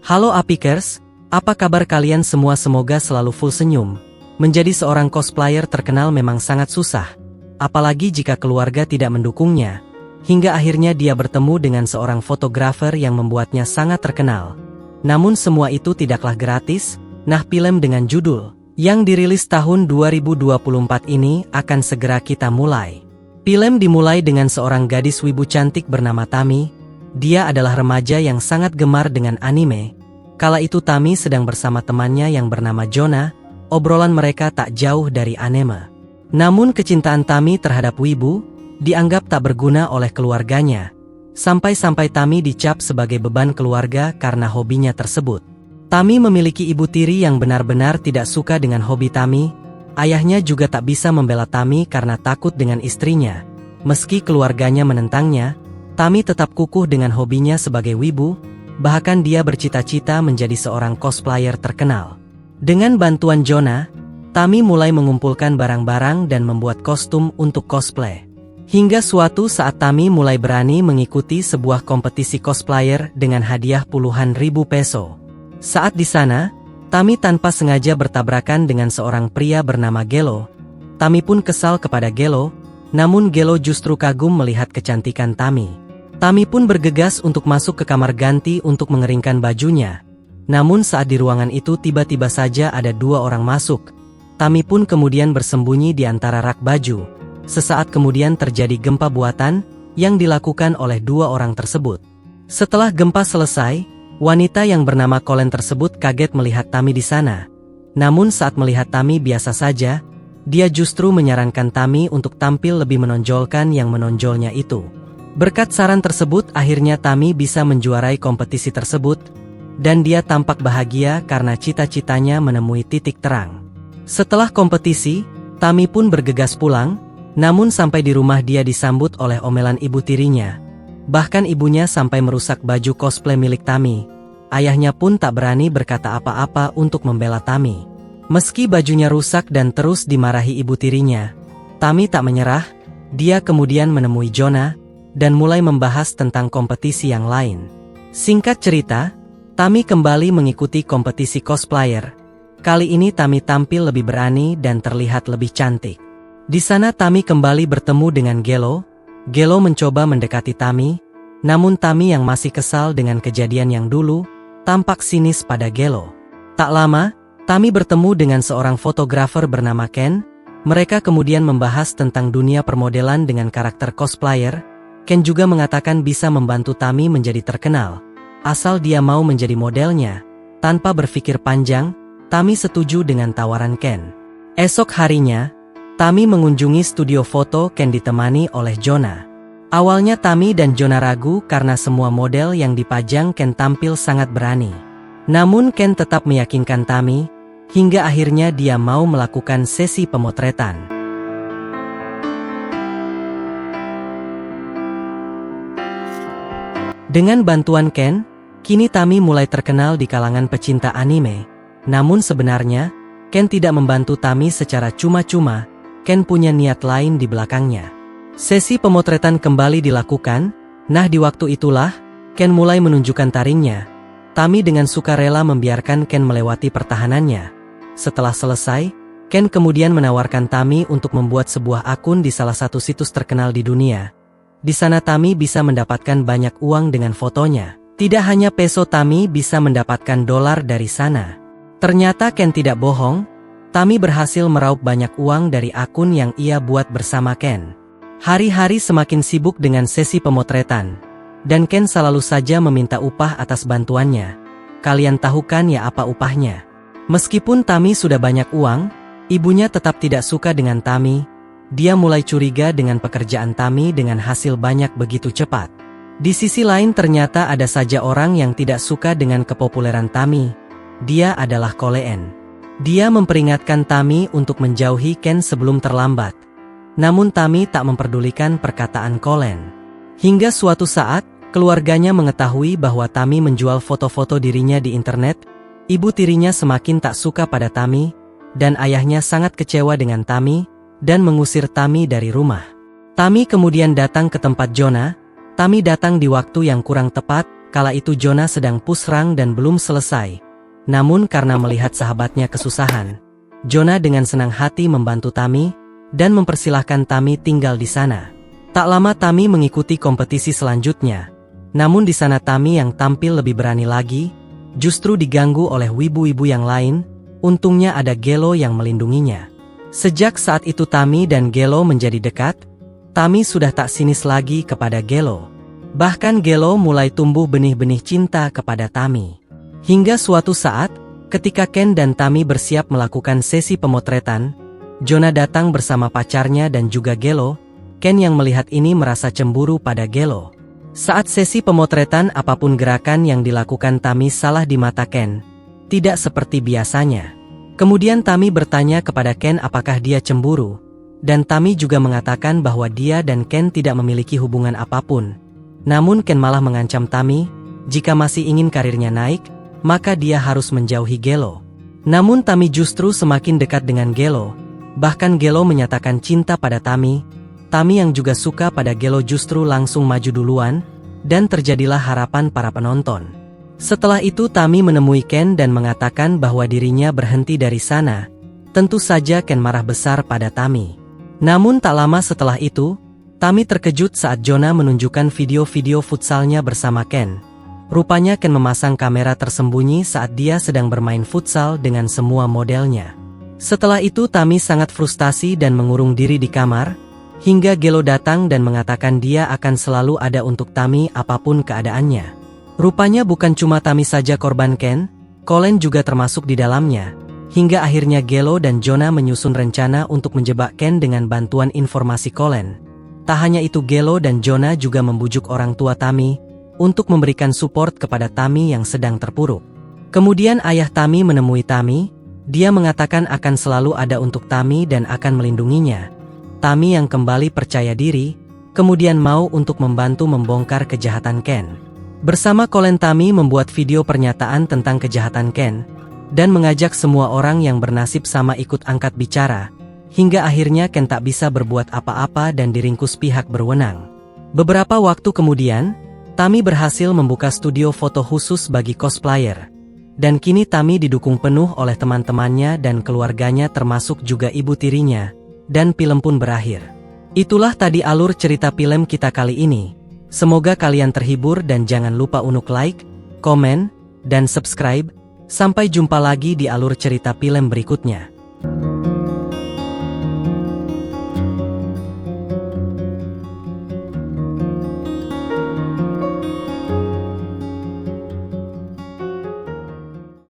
Halo Apikers, apa kabar kalian semua? Semoga selalu full senyum. Menjadi seorang cosplayer terkenal memang sangat susah, apalagi jika keluarga tidak mendukungnya. Hingga akhirnya dia bertemu dengan seorang fotografer yang membuatnya sangat terkenal. Namun semua itu tidaklah gratis. Nah, film dengan judul yang dirilis tahun 2024 ini akan segera kita mulai. Film dimulai dengan seorang gadis wibu cantik bernama Tami. Dia adalah remaja yang sangat gemar dengan anime. Kala itu Tami sedang bersama temannya yang bernama Jonah. Obrolan mereka tak jauh dari anime. Namun kecintaan Tami terhadap wibu dianggap tak berguna oleh keluarganya. Sampai-sampai Tami dicap sebagai beban keluarga karena hobinya tersebut. Tami memiliki ibu tiri yang benar-benar tidak suka dengan hobi Tami. Ayahnya juga tak bisa membela Tami karena takut dengan istrinya. Meski keluarganya menentangnya, Tami tetap kukuh dengan hobinya sebagai wibu. Bahkan dia bercita-cita menjadi seorang cosplayer terkenal. Dengan bantuan Jonah, Tami mulai mengumpulkan barang-barang dan membuat kostum untuk cosplay. Hingga suatu saat Tami mulai berani mengikuti sebuah kompetisi cosplayer dengan hadiah puluhan ribu peso. Saat di sana, Tami tanpa sengaja bertabrakan dengan seorang pria bernama Gelo. Tami pun kesal kepada Gelo, namun Gelo justru kagum melihat kecantikan Tami. Tami pun bergegas untuk masuk ke kamar ganti untuk mengeringkan bajunya. Namun saat di ruangan itu tiba-tiba saja ada dua orang masuk. Tami pun kemudian bersembunyi di antara rak baju. Sesaat kemudian terjadi gempa buatan yang dilakukan oleh dua orang tersebut. Setelah gempa selesai, wanita yang bernama Colleen tersebut kaget melihat Tami di sana. Namun saat melihat Tami biasa saja, dia justru menyarankan Tami untuk tampil lebih menonjolkan yang menonjolnya itu. Berkat saran tersebut akhirnya Tami bisa menjuarai kompetisi tersebut, dan dia tampak bahagia karena cita-citanya menemui titik terang. Setelah kompetisi, Tami pun bergegas pulang, namun sampai di rumah dia disambut oleh omelan ibu tirinya. Bahkan ibunya sampai merusak baju cosplay milik Tami. Ayahnya pun tak berani berkata apa-apa untuk membela Tami. Meski bajunya rusak dan terus dimarahi ibu tirinya, Tami tak menyerah. Dia kemudian menemui Jonah dan mulai membahas tentang kompetisi yang lain. Singkat cerita, Tami kembali mengikuti kompetisi cosplayer. Kali ini Tami tampil lebih berani dan terlihat lebih cantik. Di sana Tami kembali bertemu dengan Gelo. Gelo mencoba mendekati Tami, namun Tami yang masih kesal dengan kejadian yang dulu, tampak sinis pada Gelo. Tak lama, Tami bertemu dengan seorang fotografer bernama Ken. Mereka kemudian membahas tentang dunia permodelan dengan karakter cosplayer. Ken juga mengatakan bisa membantu Tami menjadi terkenal, asal dia mau menjadi modelnya. Tanpa berpikir panjang, Tami setuju dengan tawaran Ken. Esok harinya, Tami mengunjungi studio foto Ken ditemani oleh Jonah. Awalnya Tami dan Jonah ragu karena semua model yang dipajang Ken tampil sangat berani. Namun Ken tetap meyakinkan Tami, hingga akhirnya dia mau melakukan sesi pemotretan. Dengan bantuan Ken, kini Tami mulai terkenal di kalangan pecinta anime. Namun sebenarnya, Ken tidak membantu Tami secara cuma-cuma. Ken punya niat lain di belakangnya. Sesi pemotretan kembali dilakukan. Nah, di waktu itulah, Ken mulai menunjukkan taringnya. Tami dengan sukarela membiarkan Ken melewati pertahanannya. Setelah selesai, Ken kemudian menawarkan Tami untuk membuat sebuah akun di salah satu situs terkenal di dunia. Di sana Tami bisa mendapatkan banyak uang dengan fotonya. Tidak hanya peso, Tami bisa mendapatkan dolar dari sana. Ternyata Ken tidak bohong. Tami berhasil meraup banyak uang dari akun yang ia buat bersama Ken. Hari-hari semakin sibuk dengan sesi pemotretan. Dan Ken selalu saja meminta upah atas bantuannya. Kalian tahu kan ya apa upahnya? Meskipun Tami sudah banyak uang, ibunya tetap tidak suka dengan Tami. Dia mulai curiga dengan pekerjaan Tami dengan hasil banyak begitu cepat. Di sisi lain ternyata ada saja orang yang tidak suka dengan kepopuleran Tami. Dia adalah Colleen. Dia memperingatkan Tami untuk menjauhi Ken sebelum terlambat. Namun Tami tak memperdulikan perkataan Colleen. Hingga suatu saat, keluarganya mengetahui bahwa Tami menjual foto-foto dirinya di internet. Ibu tirinya semakin tak suka pada Tami, dan ayahnya sangat kecewa dengan Tami, dan mengusir Tami dari rumah. Tami kemudian datang ke tempat Jonah. Tami datang di waktu yang kurang tepat, kala itu Jonah sedang push rank dan belum selesai. Namun karena melihat sahabatnya kesusahan, Jonah dengan senang hati membantu Tami dan mempersilahkan Tami tinggal di sana. Tak lama Tami mengikuti kompetisi selanjutnya. Namun di sana Tami yang tampil lebih berani lagi, justru diganggu oleh wibu-wibu yang lain. Untungnya ada Gelo yang melindunginya. Sejak saat itu Tami dan Gelo menjadi dekat. Tami sudah tak sinis lagi kepada Gelo. Bahkan Gelo mulai tumbuh benih-benih cinta kepada Tami. Hingga suatu saat, ketika Ken dan Tami bersiap melakukan sesi pemotretan, Jonah datang bersama pacarnya dan juga Gelo. Ken yang melihat ini merasa cemburu pada Gelo. Saat sesi pemotretan, apapun gerakan yang dilakukan Tami salah di mata Ken. Tidak seperti biasanya. Kemudian Tami bertanya kepada Ken apakah dia cemburu. Dan Tami juga mengatakan bahwa dia dan Ken tidak memiliki hubungan apapun. Namun Ken malah mengancam Tami, jika masih ingin karirnya naik, maka dia harus menjauhi Gelo. Namun Tami justru semakin dekat dengan Gelo. Bahkan Gelo menyatakan cinta pada Tami. Tami yang juga suka pada Gelo justru langsung maju duluan, dan terjadilah harapan para penonton. Setelah itu Tami menemui Ken dan mengatakan bahwa dirinya berhenti dari sana. Tentu saja Ken marah besar pada Tami. Namun tak lama setelah itu, Tami terkejut saat Jonah menunjukkan video-video futsalnya bersama Ken. Rupanya Ken memasang kamera tersembunyi saat dia sedang bermain futsal dengan semua modelnya. Setelah itu Tami sangat frustasi dan mengurung diri di kamar, hingga Gelo datang dan mengatakan dia akan selalu ada untuk Tami apapun keadaannya. Rupanya bukan cuma Tami saja korban Ken, Colleen juga termasuk di dalamnya. Hingga akhirnya Gelo dan Jonah menyusun rencana untuk menjebak Ken dengan bantuan informasi Colleen. Tak hanya itu, Gelo dan Jonah juga membujuk orang tua Tami untuk memberikan support kepada Tami yang sedang terpuruk. Kemudian ayah Tami menemui Tami. Dia mengatakan akan selalu ada untuk Tami dan akan melindunginya. Tami yang kembali percaya diri, kemudian mau untuk membantu membongkar kejahatan Ken. Bersama Colleen, Tami membuat video pernyataan tentang kejahatan Ken, dan mengajak semua orang yang bernasib sama ikut angkat bicara, hingga akhirnya Ken tak bisa berbuat apa-apa dan diringkus pihak berwenang. Beberapa waktu kemudian, Tami berhasil membuka studio foto khusus bagi cosplayer. Dan kini Tami didukung penuh oleh teman-temannya dan keluarganya termasuk juga ibu tirinya, dan film pun berakhir. Itulah tadi alur cerita film kita kali ini. Semoga kalian terhibur dan jangan lupa untuk like, komen, dan subscribe. Sampai jumpa lagi di alur cerita film berikutnya.